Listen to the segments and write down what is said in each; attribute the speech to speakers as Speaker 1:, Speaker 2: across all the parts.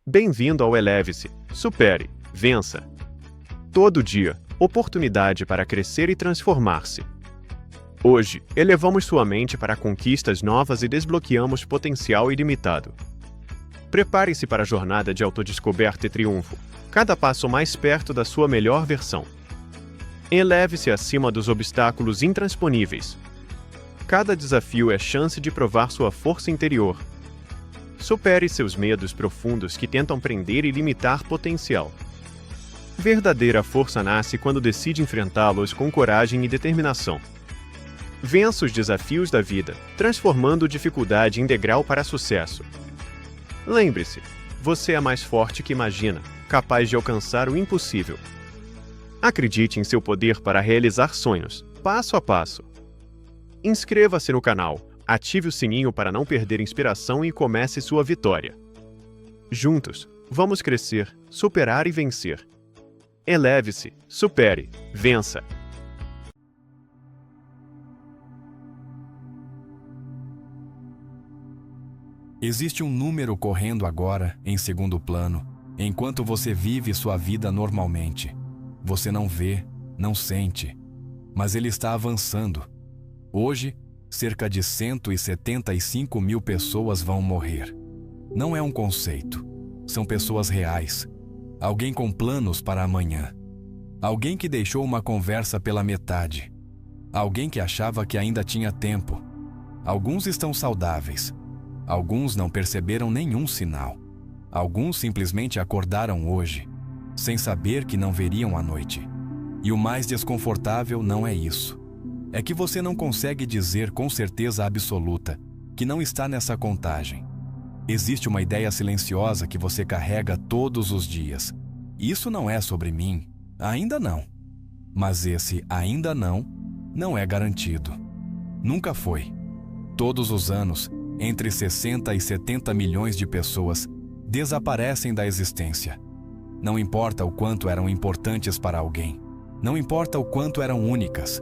Speaker 1: Bem-vindo ao Eleve-se, Supere, Vença. Todo dia, oportunidade para crescer e transformar-se. Hoje, elevamos sua mente para conquistas novas e desbloqueamos potencial ilimitado. Prepare-se para a jornada de autodescoberta e triunfo, cada passo mais perto da sua melhor versão. Eleve-se acima dos obstáculos intransponíveis. Cada desafio é chance de provar sua força interior. Supere seus medos profundos que tentam prender e limitar potencial. Verdadeira força nasce quando decide enfrentá-los com coragem e determinação. Vença os desafios da vida, transformando dificuldade em degrau para sucesso. Lembre-se, você é mais forte que imagina, capaz de alcançar o impossível. Acredite em seu poder para realizar sonhos, passo a passo. Inscreva-se no canal, ative o sininho para não perder inspiração e comece sua vitória. Juntos, vamos crescer, superar e vencer. Eleve-se, supere, vença.
Speaker 2: Existe um número correndo agora, em segundo plano, enquanto você vive sua vida normalmente. Você não vê, não sente, mas ele está avançando. Hoje, cerca de 175 mil pessoas vão morrer. Não é um conceito. São pessoas reais. Alguém com planos para amanhã. Alguém que deixou uma conversa pela metade. Alguém que achava que ainda tinha tempo. Alguns estão saudáveis. Alguns não perceberam nenhum sinal. Alguns simplesmente acordaram hoje, sem saber que não veriam à noite. E o mais desconfortável não é isso. É que você não consegue dizer com certeza absoluta que não está nessa contagem. Existe uma ideia silenciosa que você carrega todos os dias. Isso não é sobre mim, ainda não. Mas esse ainda não é garantido. Nunca foi. Todos os anos, entre 60 e 70 milhões de pessoas desaparecem da existência. Não importa o quanto eram importantes para alguém. Não importa o quanto eram únicas.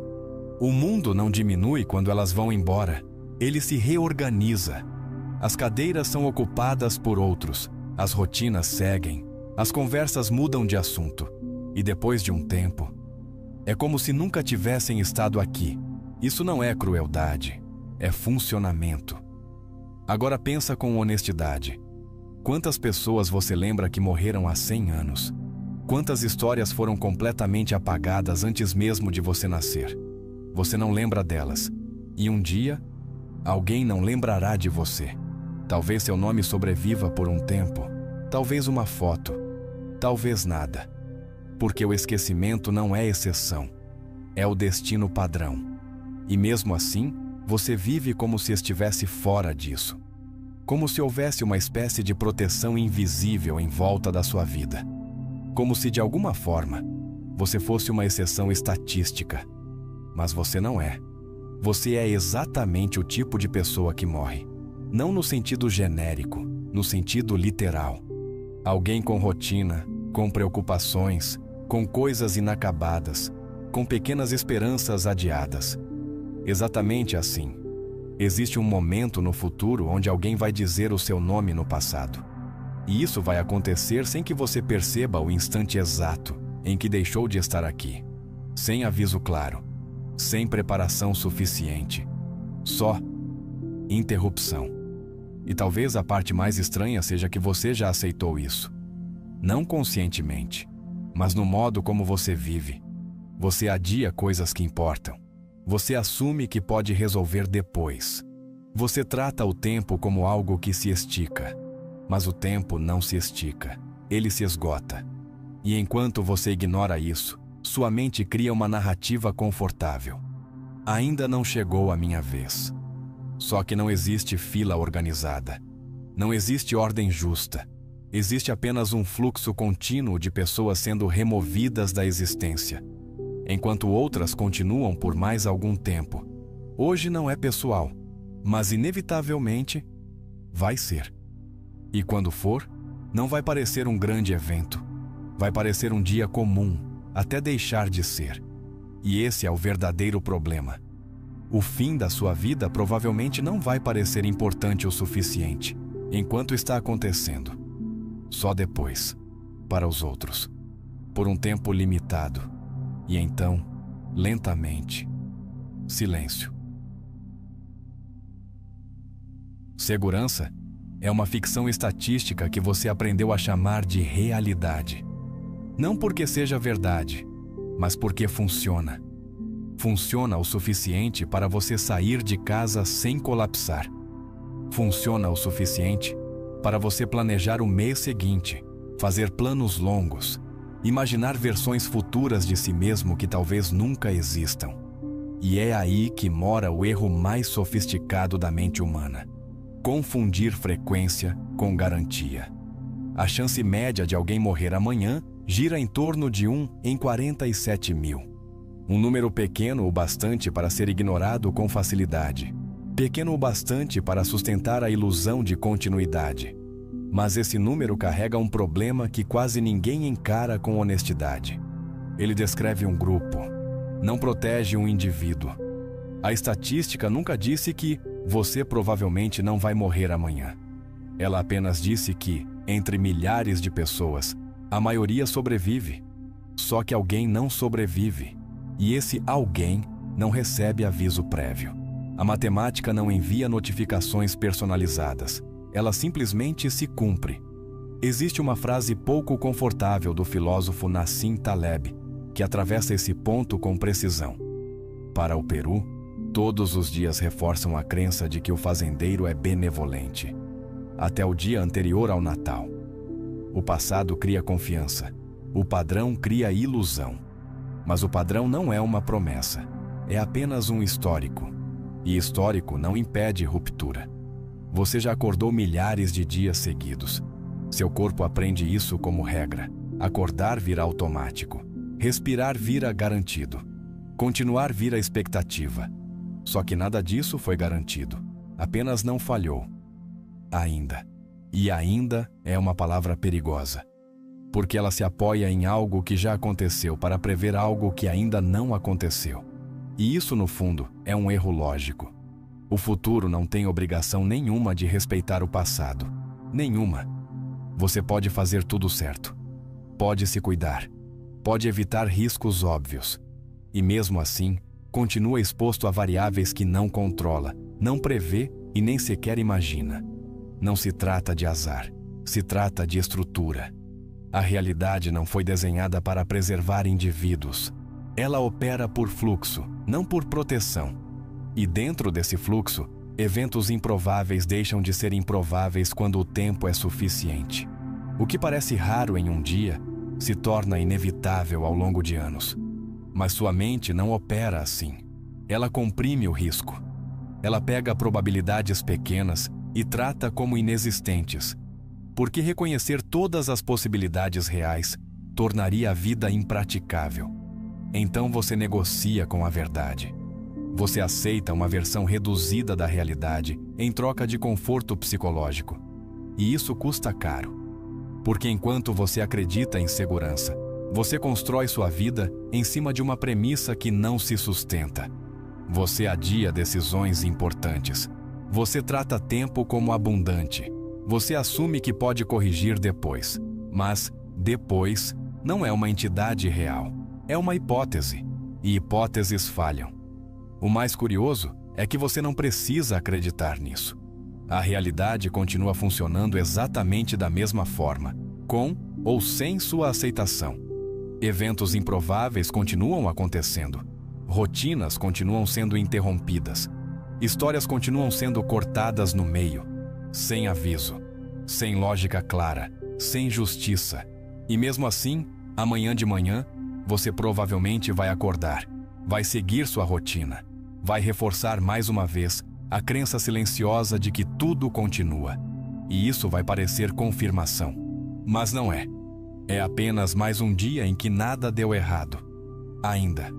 Speaker 2: O mundo não diminui quando elas vão embora. Ele se reorganiza. As cadeiras são ocupadas por outros. As rotinas seguem. As conversas mudam de assunto. E depois de um tempo, é como se nunca tivessem estado aqui. Isso não é crueldade. É funcionamento. Agora pensa com honestidade. Quantas pessoas você lembra que morreram há 100 anos? Quantas histórias foram completamente apagadas antes mesmo de você nascer? Você não lembra delas. E um dia, alguém não lembrará de você. Talvez seu nome sobreviva por um tempo. Talvez uma foto. Talvez nada. Porque o esquecimento não é exceção. É o destino padrão. E mesmo assim, você vive como se estivesse fora disso. Como se houvesse uma espécie de proteção invisível em volta da sua vida. Como se, de alguma forma, você fosse uma exceção estatística. Mas você não é. Você é exatamente o tipo de pessoa que morre. Não no sentido genérico, no sentido literal. Alguém com rotina, com preocupações, com coisas inacabadas, com pequenas esperanças adiadas. Exatamente assim. Existe um momento no futuro onde alguém vai dizer o seu nome no passado. E isso vai acontecer sem que você perceba o instante exato em que deixou de estar aqui. Sem aviso claro. Sem preparação suficiente. Só interrupção. E talvez a parte mais estranha seja que você já aceitou isso. Não conscientemente, mas no modo como você vive. Você adia coisas que importam. Você assume que pode resolver depois. Você trata o tempo como algo que se estica. Mas o tempo não se estica. Ele se esgota. E enquanto você ignora isso, sua mente cria uma narrativa confortável. Ainda não chegou a minha vez. Só que não existe fila organizada. Não existe ordem justa. Existe apenas um fluxo contínuo de pessoas sendo removidas da existência, enquanto outras continuam por mais algum tempo. Hoje não é pessoal, mas inevitavelmente vai ser. E quando for, não vai parecer um grande evento. Vai parecer um dia comum, até deixar de ser. E esse é o verdadeiro problema. O fim da sua vida provavelmente não vai parecer importante o suficiente, enquanto está acontecendo. só depois, para os outros, por um tempo limitado, e então, lentamente, silêncio. Segurança é uma ficção estatística que você aprendeu a chamar de realidade. Não porque seja verdade, mas porque funciona. Funciona o suficiente para você sair de casa sem colapsar. Funciona o suficiente para você planejar o mês seguinte, fazer planos longos, imaginar versões futuras de si mesmo que talvez nunca existam. E é aí que mora o erro mais sofisticado da mente humana: confundir frequência com garantia. A chance média de alguém morrer amanhã gira em torno de 1 em 47 mil. Um número pequeno o bastante para ser ignorado com facilidade. Pequeno o bastante para sustentar a ilusão de continuidade. Mas esse número carrega um problema que quase ninguém encara com honestidade. Ele descreve um grupo, não protege um indivíduo. A estatística nunca disse que você provavelmente não vai morrer amanhã. Ela apenas disse que, entre milhares de pessoas, a maioria sobrevive. Só que alguém não sobrevive. E esse alguém não recebe aviso prévio. A matemática não envia notificações personalizadas. Ela simplesmente se cumpre. Existe uma frase pouco confortável do filósofo Nassim Taleb, que atravessa esse ponto com precisão. Para o Peru, todos os dias reforçam a crença de que o fazendeiro é benevolente. Até o dia anterior ao Natal. O passado cria confiança. O padrão cria ilusão. Mas o padrão não é uma promessa. É apenas um histórico. E histórico não impede ruptura. Você já acordou milhares de dias seguidos. Seu corpo aprende isso como regra. Acordar vira automático. Respirar vira garantido. Continuar vira expectativa. Só que nada disso foi garantido. Apenas não falhou. Ainda. E ainda é uma palavra perigosa. Porque ela se apoia em algo que já aconteceu para prever algo que ainda não aconteceu. E isso, no fundo, é um erro lógico. O futuro não tem obrigação nenhuma de respeitar o passado. Nenhuma. Você pode fazer tudo certo. Pode se cuidar. Pode evitar riscos óbvios. E mesmo assim, continua exposto a variáveis que não controla, não prevê e nem sequer imagina. Não se trata de azar. Se trata de estrutura. A realidade não foi desenhada para preservar indivíduos. Ela opera por fluxo, não por proteção. E dentro desse fluxo, eventos improváveis deixam de ser improváveis quando o tempo é suficiente. O que parece raro em um dia, se torna inevitável ao longo de anos. Mas sua mente não opera assim. Ela comprime o risco. Ela pega probabilidades pequenas e trata como inexistentes. Porque reconhecer todas as possibilidades reais tornaria a vida impraticável. Então você negocia com a verdade. Você aceita uma versão reduzida da realidade em troca de conforto psicológico. E isso custa caro. Porque enquanto você acredita em segurança, você constrói sua vida em cima de uma premissa que não se sustenta. Você adia decisões importantes. Você trata tempo como abundante. Você assume que pode corrigir depois, mas depois não é uma entidade real, é uma hipótese, e hipóteses falham. O mais curioso é que você não precisa acreditar nisso. A realidade continua funcionando exatamente da mesma forma, com ou sem sua aceitação. Eventos improváveis continuam acontecendo, rotinas continuam sendo interrompidas, histórias continuam sendo cortadas no meio, sem aviso, sem lógica clara, sem justiça. E mesmo assim, amanhã de manhã, você provavelmente vai acordar, vai seguir sua rotina, vai reforçar mais uma vez a crença silenciosa de que tudo continua. E isso vai parecer confirmação. Mas não é. É apenas mais um dia em que nada deu errado. Ainda.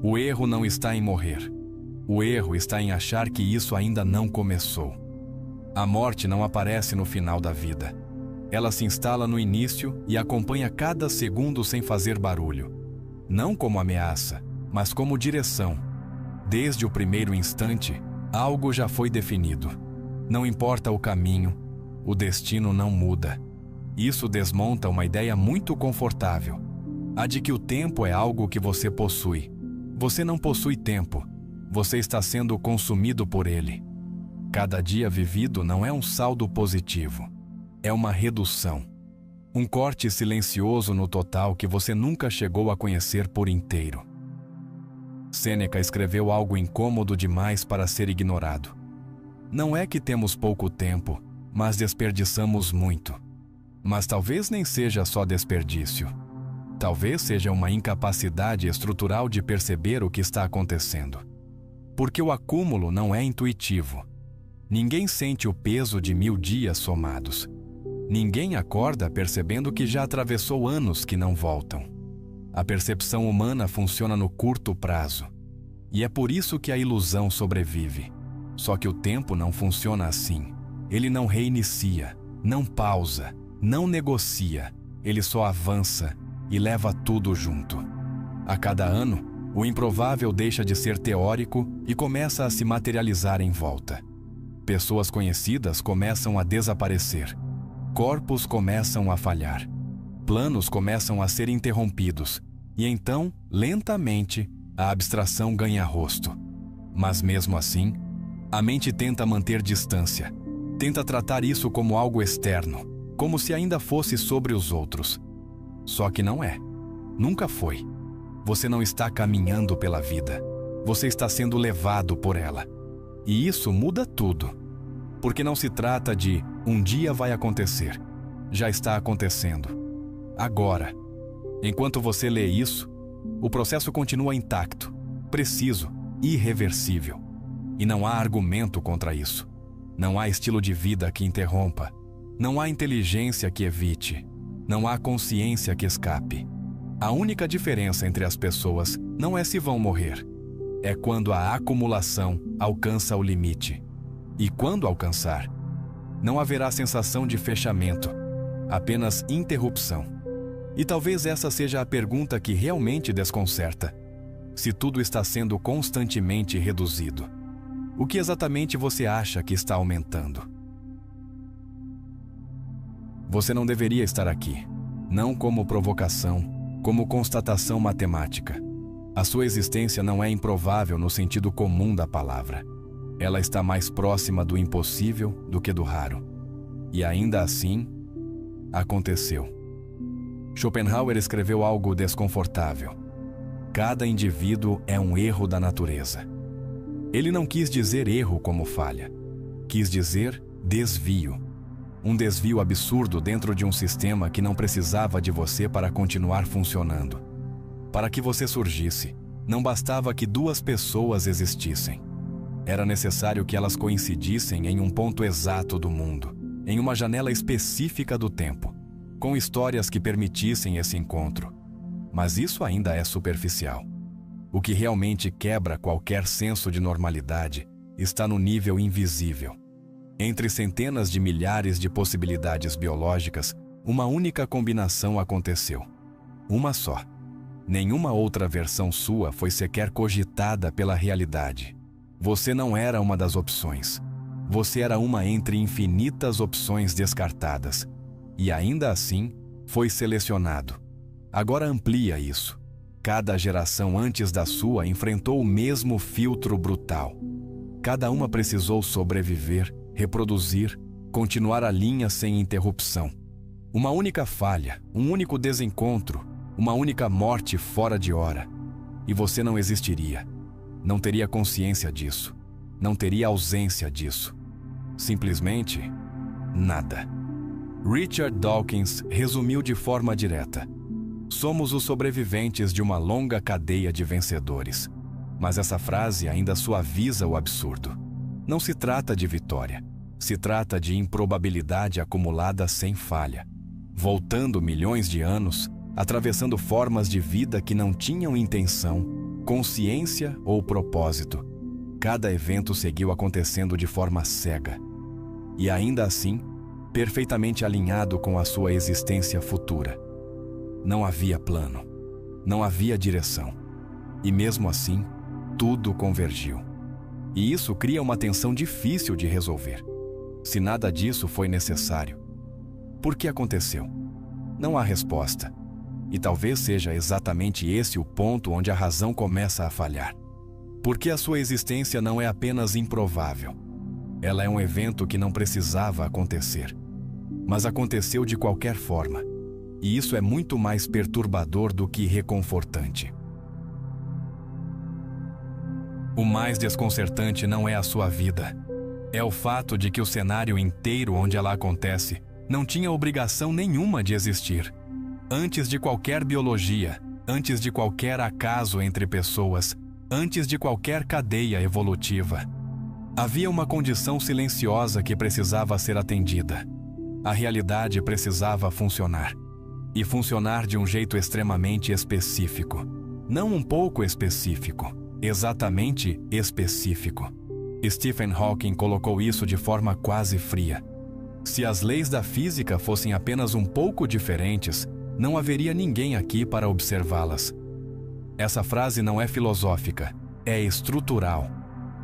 Speaker 2: O erro não está em morrer. O erro está em achar que isso ainda não começou. A morte não aparece no final da vida. Ela se instala no início e acompanha cada segundo sem fazer barulho. Não como ameaça, mas como direção. Desde o primeiro instante, algo já foi definido. Não importa o caminho, o destino não muda. Isso desmonta uma ideia muito confortável, a de que o tempo é algo que você possui. Você não possui tempo, você está sendo consumido por ele. Cada dia vivido não é um saldo positivo, é uma redução. Um corte silencioso no total que você nunca chegou a conhecer por inteiro. Sêneca escreveu algo incômodo demais para ser ignorado. Não é que temos pouco tempo, mas desperdiçamos muito. Mas talvez nem seja só desperdício. Talvez seja uma incapacidade estrutural de perceber o que está acontecendo. Porque o acúmulo não é intuitivo. Ninguém sente o peso de 1000 dias somados. Ninguém acorda percebendo que já atravessou anos que não voltam. A percepção humana funciona no curto prazo. E é por isso que a ilusão sobrevive. Só que o tempo não funciona assim. Ele não reinicia, não pausa, não negocia. Ele só avança e leva tudo junto. A cada ano, o improvável deixa de ser teórico e começa a se materializar em volta. Pessoas conhecidas começam a desaparecer. Corpos começam a falhar. Planos começam a ser interrompidos. E então, lentamente, a abstração ganha rosto. Mas mesmo assim, a mente tenta manter distância. Tenta tratar isso como algo externo, como se ainda fosse sobre os outros. Só que não é. Nunca foi. Você não está caminhando pela vida. Você está sendo levado por ela. E isso muda tudo. Porque não se trata de um dia vai acontecer. Já está acontecendo. Agora. Enquanto você lê isso, o processo continua intacto, preciso, irreversível. E não há argumento contra isso. Não há estilo de vida que interrompa. Não há inteligência que evite. Não há consciência que escape. A única diferença entre as pessoas não é se vão morrer. É quando a acumulação alcança o limite. E quando alcançar, não haverá sensação de fechamento, apenas interrupção. E talvez essa seja a pergunta que realmente desconcerta. Se tudo está sendo constantemente reduzido, o que exatamente você acha que está aumentando? Você não deveria estar aqui, não como provocação, como constatação matemática. A sua existência não é improvável no sentido comum da palavra. Ela está mais próxima do impossível do que do raro. E ainda assim, aconteceu. Schopenhauer escreveu algo desconfortável. Cada indivíduo é um erro da natureza. Ele não quis dizer erro como falha. Quis dizer desvio. Um desvio absurdo dentro de um sistema que não precisava de você para continuar funcionando. Para que você surgisse, não bastava que 2 pessoas existissem. Era necessário que elas coincidissem em um ponto exato do mundo, em uma janela específica do tempo, com histórias que permitissem esse encontro. Mas isso ainda é superficial. O que realmente quebra qualquer senso de normalidade está no nível invisível. Entre centenas de milhares de possibilidades biológicas, uma única combinação aconteceu. Uma só. Nenhuma outra versão sua foi sequer cogitada pela realidade. Você não era uma das opções. Você era uma entre infinitas opções descartadas. E ainda assim, foi selecionado. Agora amplia isso. Cada geração antes da sua enfrentou o mesmo filtro brutal. Cada uma precisou sobreviver, reproduzir, continuar a linha sem interrupção. Uma única falha, um único desencontro, uma única morte fora de hora. E você não existiria. Não teria consciência disso. Não teria ausência disso. Simplesmente nada. Richard Dawkins resumiu de forma direta. Somos os sobreviventes de uma longa cadeia de vencedores. Mas essa frase ainda suaviza o absurdo. Não se trata de vitória. Se trata de improbabilidade acumulada sem falha. Voltando milhões de anos, atravessando formas de vida que não tinham intenção, consciência ou propósito. Cada evento seguiu acontecendo de forma cega. E ainda assim, perfeitamente alinhado com a sua existência futura. Não havia plano. Não havia direção. E mesmo assim, tudo convergiu. E isso cria uma tensão difícil de resolver. Se nada disso foi necessário, por que aconteceu? Não há resposta. E talvez seja exatamente esse o ponto onde a razão começa a falhar. Porque a sua existência não é apenas improvável. Ela é um evento que não precisava acontecer. Mas aconteceu de qualquer forma. E isso é muito mais perturbador do que reconfortante. O mais desconcertante não é a sua vida. É o fato de que o cenário inteiro onde ela acontece não tinha obrigação nenhuma de existir. Antes de qualquer biologia, antes de qualquer acaso entre pessoas, antes de qualquer cadeia evolutiva, havia uma condição silenciosa que precisava ser atendida. A realidade precisava funcionar. E funcionar de um jeito extremamente específico. Não um pouco específico, exatamente específico. Stephen Hawking colocou isso de forma quase fria. Se as leis da física fossem apenas um pouco diferentes, não haveria ninguém aqui para observá-las. Essa frase não é filosófica, é estrutural.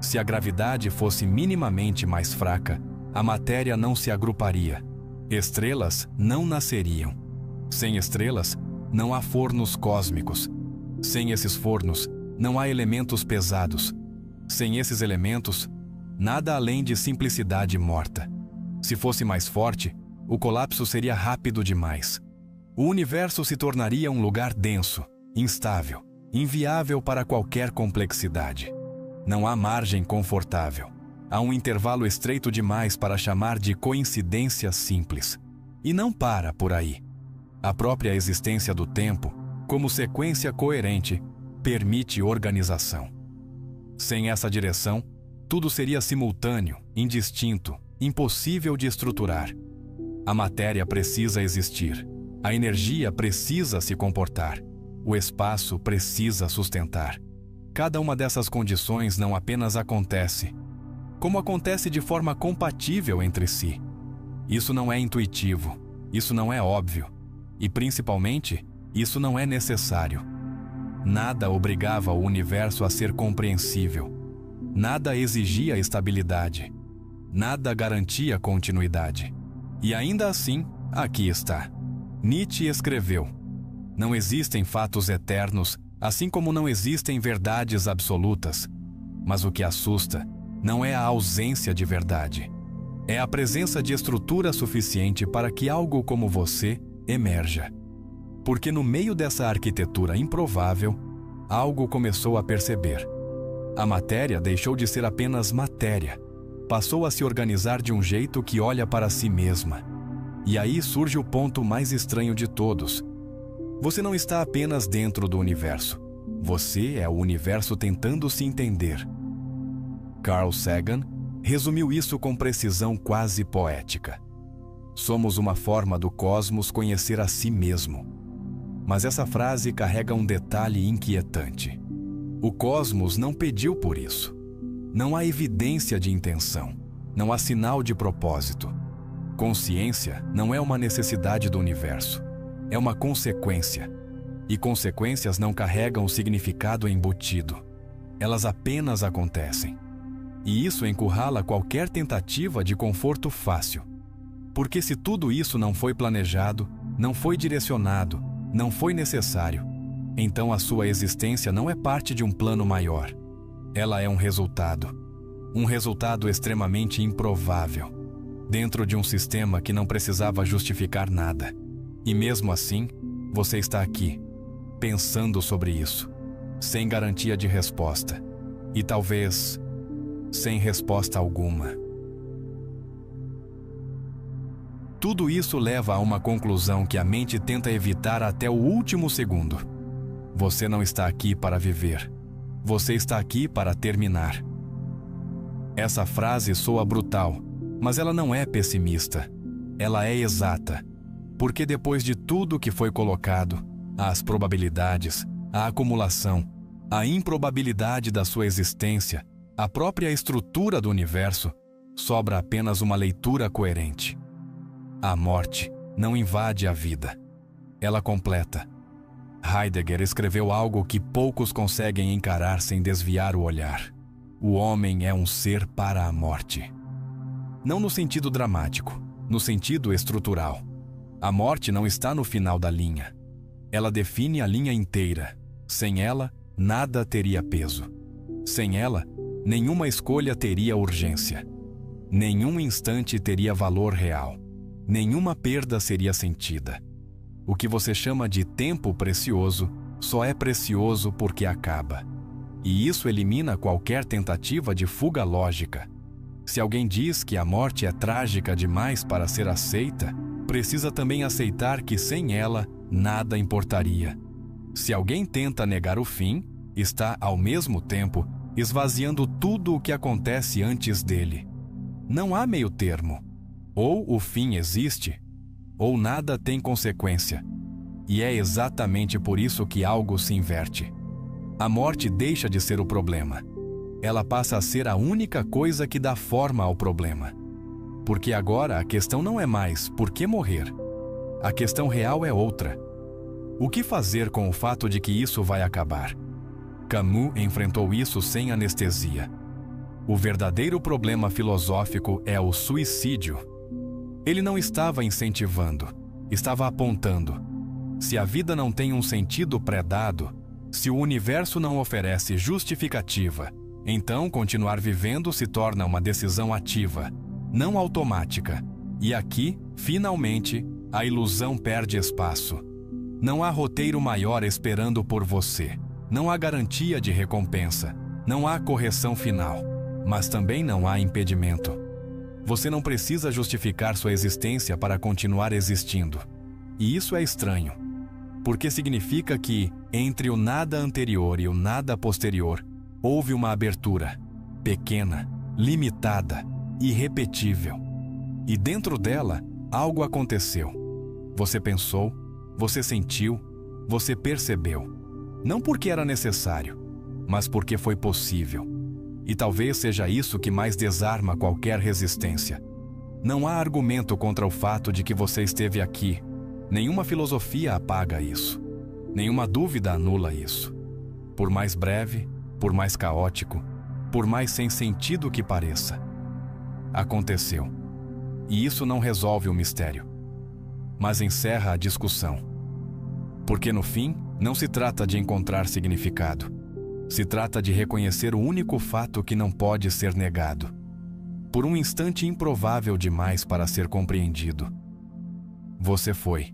Speaker 2: Se a gravidade fosse minimamente mais fraca, a matéria não se agruparia. Estrelas não nasceriam. Sem estrelas, não há fornos cósmicos. Sem esses fornos, não há elementos pesados. Sem esses elementos, nada além de simplicidade morta. Se fosse mais forte, o colapso seria rápido demais. O universo se tornaria um lugar denso, instável, inviável para qualquer complexidade. Não há margem confortável. Há um intervalo estreito demais para chamar de coincidência simples. E não para por aí. A própria existência do tempo, como sequência coerente, permite organização. Sem essa direção, tudo seria simultâneo, indistinto, impossível de estruturar. A matéria precisa existir. A energia precisa se comportar. O espaço precisa sustentar. Cada uma dessas condições não apenas acontece, como acontece de forma compatível entre si. Isso não é intuitivo, isso não é óbvio, e principalmente, isso não é necessário. Nada obrigava o universo a ser compreensível. Nada exigia estabilidade. Nada garantia continuidade. E ainda assim, aqui está. Nietzsche escreveu: não existem fatos eternos, assim como não existem verdades absolutas. Mas o que assusta não é a ausência de verdade. É a presença de estrutura suficiente para que algo como você emerja. Porque no meio dessa arquitetura improvável, algo começou a perceber. A matéria deixou de ser apenas matéria. Passou a se organizar de um jeito que olha para si mesma. E aí surge o ponto mais estranho de todos. Você não está apenas dentro do universo. Você é o universo tentando se entender. Carl Sagan resumiu isso com precisão quase poética. Somos uma forma do cosmos conhecer a si mesmo. Mas essa frase carrega um detalhe inquietante. O cosmos não pediu por isso. Não há evidência de intenção. Não há sinal de propósito. Consciência não é uma necessidade do universo. É uma consequência. E consequências não carregam o significado embutido. Elas apenas acontecem. E isso encurrala qualquer tentativa de conforto fácil. Porque se tudo isso não foi planejado, não foi direcionado, não foi necessário, então a sua existência não é parte de um plano maior. Ela é um resultado extremamente improvável, dentro de um sistema que não precisava justificar nada. E mesmo assim, você está aqui, pensando sobre isso, sem garantia de resposta, e talvez sem resposta alguma. Tudo isso leva a uma conclusão que a mente tenta evitar até o último segundo. Você não está aqui para viver. Você está aqui para terminar. Essa frase soa brutal, mas ela não é pessimista. Ela é exata. Porque depois de tudo que foi colocado, as probabilidades, a acumulação, a improbabilidade da sua existência, a própria estrutura do universo, sobra apenas uma leitura coerente. A morte não invade a vida. Ela completa. Heidegger escreveu algo que poucos conseguem encarar sem desviar o olhar. O homem é um ser para a morte. Não no sentido dramático, no sentido estrutural. A morte não está no final da linha. Ela define a linha inteira. Sem ela, nada teria peso. Sem ela, nenhuma escolha teria urgência. Nenhum instante teria valor real. Nenhuma perda seria sentida. O que você chama de tempo precioso só é precioso porque acaba. E isso elimina qualquer tentativa de fuga lógica. Se alguém diz que a morte é trágica demais para ser aceita, precisa também aceitar que sem ela, nada importaria. Se alguém tenta negar o fim, está, ao mesmo tempo, esvaziando tudo o que acontece antes dele. Não há meio termo. Ou o fim existe, ou nada tem consequência. E é exatamente por isso que algo se inverte. A morte deixa de ser o problema. Ela passa a ser a única coisa que dá forma ao problema. Porque agora a questão não é mais por que morrer. A questão real é outra. O que fazer com o fato de que isso vai acabar? Camus enfrentou isso sem anestesia. O verdadeiro problema filosófico é o suicídio. Ele não estava incentivando, estava apontando. Se a vida não tem um sentido pré-dado, se o universo não oferece justificativa, então continuar vivendo se torna uma decisão ativa, não automática. E aqui, finalmente, a ilusão perde espaço. Não há roteiro maior esperando por você. Não há garantia de recompensa. Não há correção final. Mas também não há impedimento. Você não precisa justificar sua existência para continuar existindo. E isso é estranho, porque significa que, entre o nada anterior e o nada posterior, houve uma abertura, pequena, limitada, irrepetível. E dentro dela, algo aconteceu. Você pensou, você sentiu, você percebeu. Não porque era necessário, mas porque foi possível. E talvez seja isso que mais desarma qualquer resistência. Não há argumento contra o fato de que você esteve aqui. Nenhuma filosofia apaga isso. Nenhuma dúvida anula isso. Por mais breve, por mais caótico, por mais sem sentido que pareça. Aconteceu. E isso não resolve o mistério, mas encerra a discussão. Porque no fim, não se trata de encontrar significado. Se trata de reconhecer o único fato que não pode ser negado. Por um instante improvável demais para ser compreendido. Você foi.